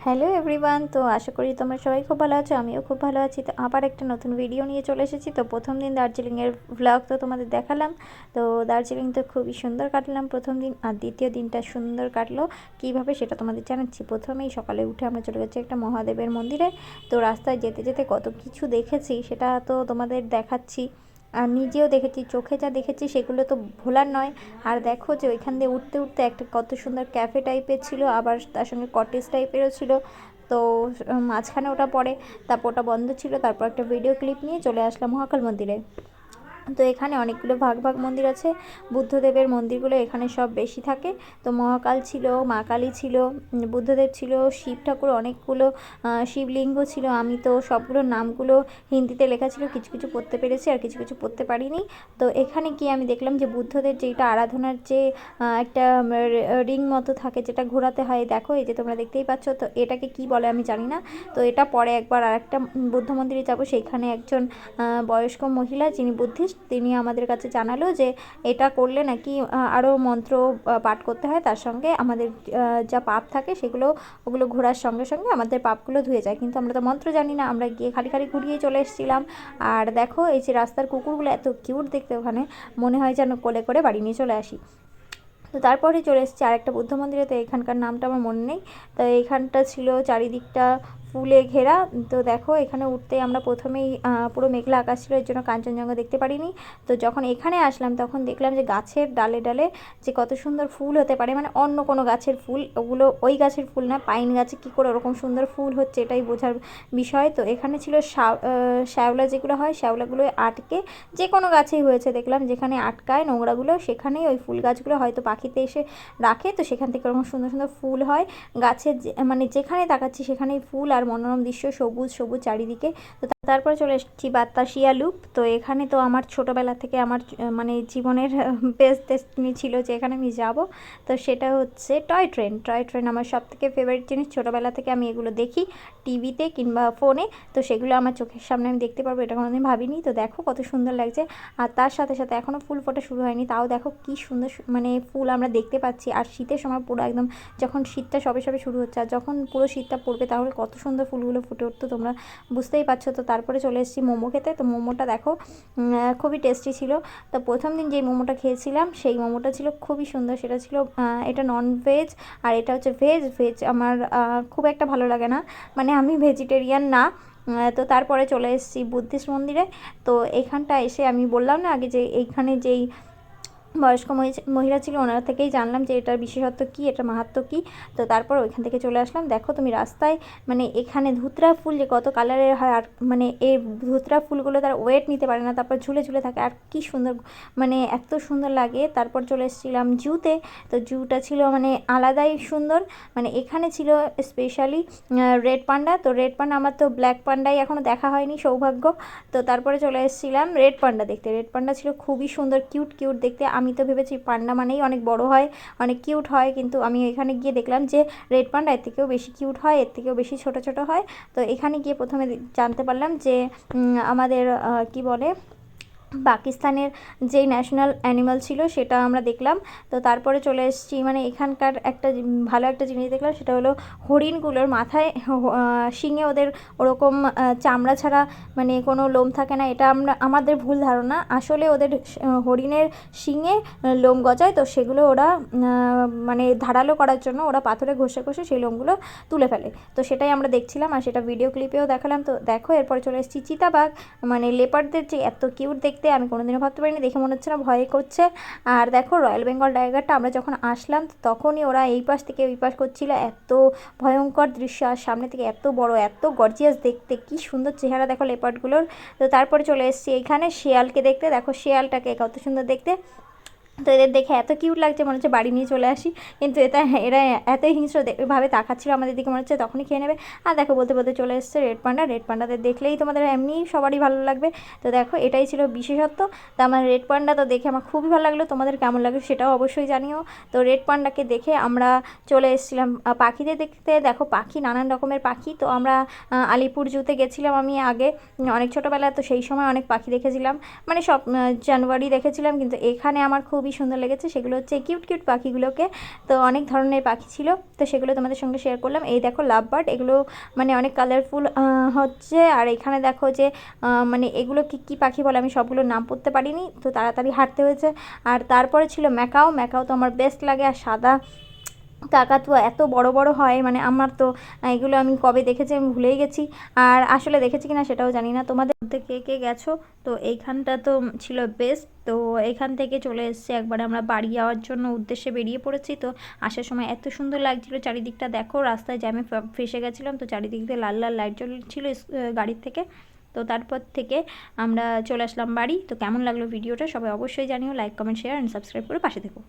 Hello everyone, তো আশা করি তোমরা সবাই খুব ভালো আছো। আমিও খুব ভালো আছি। তো আবার একটা নতুন ভিডিও নিয়ে চলে এসেছি। তো প্রথম দিন দার্জিলিংয়ের ভ্লগ তো তোমাদের দেখালাম। তো দার্জিলিং তো খুবই সুন্দর কাটলাম প্রথম দিন, আর দ্বিতীয় দিনটা সুন্দর কাটলো কীভাবে সেটা তোমাদের জানাচ্ছি। প্রথমেই সকালে উঠে আমরা চলে গেছি একটা মহাদেবের মন্দিরে। তো রাস্তায় যেতে যেতে কত কিছু দেখেছি সেটা তো তোমাদের দেখাচ্ছি, আর নিজেও দেখেছি, চোখে যা দেখেছি সেগুলো তো ভোলার নয়। আর দেখো যে ওইখান দিয়ে উঠতে উঠতে একটা কত সুন্দর ক্যাফে টাইপের ছিল, আবার তার সঙ্গে কটেজ টাইপেরও ছিল। তো মাঝখানে ওটা পড়ে, তারপর ওটা বন্ধ ছিল। তারপর একটা ভিডিও ক্লিপ নিয়ে চলে আসলাম মহাকাল মন্দিরে। তো এখানে অনেকগুলো ভাগ ভাগ মন্দির আছে। বুদ্ধদেবের মন্দিরগুলো এখানে সব বেশি থাকে। তো মহাকাল ছিল, মা কালী ছিল, বুদ্ধদেব ছিল, শিব ঠাকুর অনেকগুলো, শিবলিঙ্গ ছিল। আমি তো সবগুলোর নামগুলো হিন্দিতে লেখা ছিল, কিছু কিছু পড়তে পেরেছি আর কিছু কিছু পড়তে পারিনি। তো এখানে গিয়ে আমি দেখলাম যে বুদ্ধদের যেটা আরাধনার যে একটা রিং মতো থাকে যেটা ঘোরাতে হয়, দেখো এই যে তোমরা দেখতেই পাচ্ছ। তো এটাকে কি বলে আমি জানি না। তো এটা পরে একবার আর একটা বুদ্ধ মন্দিরে যাবো, সেইখানে একজন বয়স্ক মহিলা যিনি বুদ্ধিস্ট তিনি আমাদের কাছে জানালো যে এটা করলে নাকি আরও মন্ত্র পাঠ করতে হয়, তার সঙ্গে আমাদের যা পাপ থাকে সেগুলো ওগুলো ঘোরার সঙ্গে সঙ্গে আমাদের পাপগুলো ধুয়ে যায়। কিন্তু আমরা তো মন্ত্র জানি না, আমরা গিয়ে খালি খালি ঘুরিয়ে চলে এসেছিলাম। আর দেখো এই যে রাস্তার কুকুরগুলো এত কিউট দেখতে, ওখানে মনে হয় যেন কোলে করে বাড়ি নিয়ে চলে আসি। তো তারপরে চলে এসেছি আরেকটা বুদ্ধ মন্দিরে। তো এখানকার নামটা আমার মনে নেই। তো এইখানটা ছিল চারিদিকটা ফুলে ঘেরা। তো দেখো এখানে উঠতে আমরা প্রথমেই পুরো মেঘলা আকাশ ছিল, এর জন্য কাঞ্চনজঙ্ঘা দেখতে পারিনি। তো যখন এখানে আসলাম তখন দেখলাম যে গাছের ডালে ডালে যে কত সুন্দর ফুল হতে পারে, মানে অন্য কোনো গাছের ফুল, ওগুলো ওই গাছের ফুল না, পাইন গাছে কী করে ওরকম সুন্দর ফুল হচ্ছে এটাই বোঝার বিষয়। তো এখানে ছিল শ্যাওলা, যেগুলো হয় শ্যাওলাগুলো আটকে যে কোনো গাছেই হয়েছে দেখলাম, যেখানে আটকায় নোংরাগুলো সেখানেই ওই ফুল গাছগুলো হয়তো পাখিতে এসে রাখে। তো সেখান থেকে ওরকম সুন্দর সুন্দর ফুল হয় গাছের, মানে যেখানে তাকাচ্ছি সেখানেই ফুল আর মনোরম দৃশ্য, সবুজ সবুজ চারিদিকে। তো তারপরে চলে এসেছি বাতাসিয়া লুপ। তো এখানে তো আমার ছোটোবেলা থেকে আমার মানে জীবনের বেস্ট ডেস্টিনি ছিল যে এখানে আমি যাব। তো সেটা হচ্ছে টয় ট্রেন। টয় ট্রেন আমার সব থেকে ফেভারিট জিনিস, ছোটোবেলা থেকে আমি এগুলো দেখি টিভিতে কিংবা ফোনে। তো সেগুলো আমার চোখের সামনে আমি দেখতে পারবো এটা কোনোদিন ভাবিনি। তো দেখো কত সুন্দর লাগছে। আর তার সাথে সাথে এখনও ফুল ফোটা শুরু হয়নি, তাও দেখো কী সুন্দর মানে ফুল আমরা দেখতে পাচ্ছি। আর শীতের সময় পুরো একদম যখন শীতটা সবে সবে শুরু হচ্ছে, আর যখন পুরো শীতটা পড়বে তাহলে কত সুন্দর ফুলগুলো ফুটে উঠতো তোমরা বুঝতেই পারছো। তো তারপরে চলে এসেছি মোমো খেতে। তো মোমোটা দেখো খুবই টেস্টি ছিল। তো প্রথম দিন যেই মোমোটা খেয়েছিলাম সেই মোমোটা ছিল খুবই সুন্দর। সেটা ছিল এটা নন ভেজ আর এটা হচ্ছে ভেজ। ভেজ আমার খুব একটা ভালো লাগে না, মানে আমি ভেজিটেরিয়ান না। তো তারপরে চলে এসেছি বুদ্ধিস্ট মন্দিরে। তো এখানটা এসে আমি বললাম না আগে যে এইখানে যেই বয়স্ক মহিলা ছিল ওনার থেকেই জানলাম যে এটার বিশেষত্ব কী, এটার মাহাত্ম্য কী। তো তারপর ওইখান থেকে চলে আসলাম। দেখো তুমি রাস্তায়, মানে এখানে ধুতরা ফুল যে কত কালারের হয়, আর মানে এই ধুতরা ফুলগুলো তার ওয়েট নিতে পারে না, তারপর ঝুলে ঝুলে থাকে, আর কি সুন্দর, মানে এত সুন্দর লাগে। তারপর চলে এসেছিলাম জুতে। তো জুটা ছিল মানে আলাদাই সুন্দর, মানে এখানে ছিল স্পেশালি রেড পান্ডা। তো রেড পান্ডা, আমার তো ব্ল্যাক পান্ডাই এখনও দেখা হয়নি, সৌভাগ্য। তো তারপরে চলে এসেছিলাম রেড পান্ডা দেখতে। রেড পান্ডা ছিল খুবই সুন্দর, কিউট কিউট দেখতে। আমি তো ভেবেছি পান্ডা মানেই অনেক বড় হয়, অনেক কিউট হয়, কিন্তু আমি এখানে গিয়ে দেখলাম যে রেড পান্ডা এর থেকেও বেশি কিউট হয়, এর থেকেও বেশি ছোট ছোট হয়। তো এখানে গিয়ে প্রথমে জানতে পারলাম যে আমাদের কি বলে পাকিস্তানের যেই ন্যাশনাল অ্যানিমাল ছিল সেটা আমরা দেখলাম। তো তারপরে চলে এসেছি, মানে এখানকার একটা ভালো একটা জিনিস দেখলাম, সেটা হলো হরিণগুলোর মাথায় শিঙে ওদের ওরকম চামড়া ছাড়া মানে কোনো লোম থাকে না। এটা আমাদের ভুল ধারণা, আসলে ওদের হরিণের শিঙে লোম গজায়। তো সেগুলো ওরা মানে ধারালো করার জন্য ওরা পাথরে ঘষে ঘষে সেই লোমগুলো তুলে ফেলে। তো সেটাই আমরা দেখছিলাম আর সেটা ভিডিও ক্লিপেও দেখালাম। তো দেখো এরপরে চলে এসেছি চিতাবাঘ, মানে লেপার্ডদের যে এত কিউট দেখতে আমি কোনোদিনও ভাবতে পারিনি, দেখে মনে হচ্ছে না ভয় করছে। আর দেখো রয়্যাল বেঙ্গল টাইগারটা আমরা যখন আসলাম তখনই ওরা এই পাশ থেকে ওই পাশ করছিল, এত ভয়ঙ্কর দৃশ্য, আর সামনে থেকে এত বড়, এত গর্জিয়াস দেখতে, কি সুন্দর চেহারা দেখো লেপার্ডগুলোর। তো তারপরে চলে এসেছি এইখানে শেয়ালকে দেখতে। দেখো শেয়ালটাকে কত সুন্দর দেখতে। তো এদের দেখে এত কিউট লাগছে, মনে হচ্ছে বাড়ি নিয়ে চলে আসি, কিন্তু এরা এতই হিংস্রভাবে তাকাচ্ছিল আমাদের দিকে, মনে হচ্ছে তখনই খেয়ে নেবে। আর দেখো বলতে বলতে চলে এসছে রেড পান্ডা। রেড পান্ডাদের দেখলেই তোমাদের এমনি সবারই ভালো লাগবে। তো দেখো এটাই ছিল বিশেষত্ব। তো আমার রেড পান্ডা তো দেখে আমার খুবই ভালো লাগলো, তোমাদের কেমন লাগলো সেটাও অবশ্যই জানিও। তো রেড পান্ডাকে দেখে আমরা চলে এসেছিলাম পাখিদের দেখতে। দেখো পাখি, নানান রকমের পাখি। তো আমরা আলিপুর জুতে গেছিলাম আমি আগে অনেক ছোটোবেলায়, তো সেই সময় অনেক পাখি দেখেছিলাম, মানে সব জানুয়ারি দেখেছিলাম। কিন্তু এখানে আমার খুব খুবই সুন্দর লেগেছে সেগুলো হচ্ছে কিউট কিউট পাখিগুলোকে। তো অনেক ধরনের পাখি ছিল, তো সেগুলো তোমাদের সঙ্গে শেয়ার করলাম। এই দেখো লাভ বার্ড, এগুলো মানে অনেক কালারফুল হচ্ছে। আর এখানে দেখো যে মানে এগুলো কী পাখি বলে আমি সবগুলোর নাম পড়তে পারিনি, তো তাড়াতাড়ি হাঁটতে হয়েছে। আর তারপরে ছিল ম্যাকাও। ম্যাকাও তো আমার বেস্ট লাগে। আর সাদা কাকাতুয়া এত বড় বড় হয়, মানে আমার তো এগুলো আমি কবে দেখেছি আমি ভুলেই গেছি। আর আসলে দেখেছি কিনা সেটাও জানি না। তোমাদের মধ্যে কে কে গেছো? তো এইখানটা তো ছিল বেস্ট। তো এখান থেকে চলে এসেছি একবারে আমরা বাড়ি যাওয়ার জন্য উদ্দেশ্যে বেরিয়ে পড়েছি। তো আসার সময় এত সুন্দর লাগছিল চারিদিকটা, দেখো রাস্তায় জ্যামে ফেসে গেছিলাম, তো চারিদিক দিয়ে লাল লাল লাইট জ্বলছিল গাড়ির থেকে। তো তারপর থেকে আমরা চলে আসলাম বাড়ি। তো কেমন লাগলো ভিডিওটা সবাই অবশ্যই জানিও, like comment share and subscribe করে পাশে থেকো।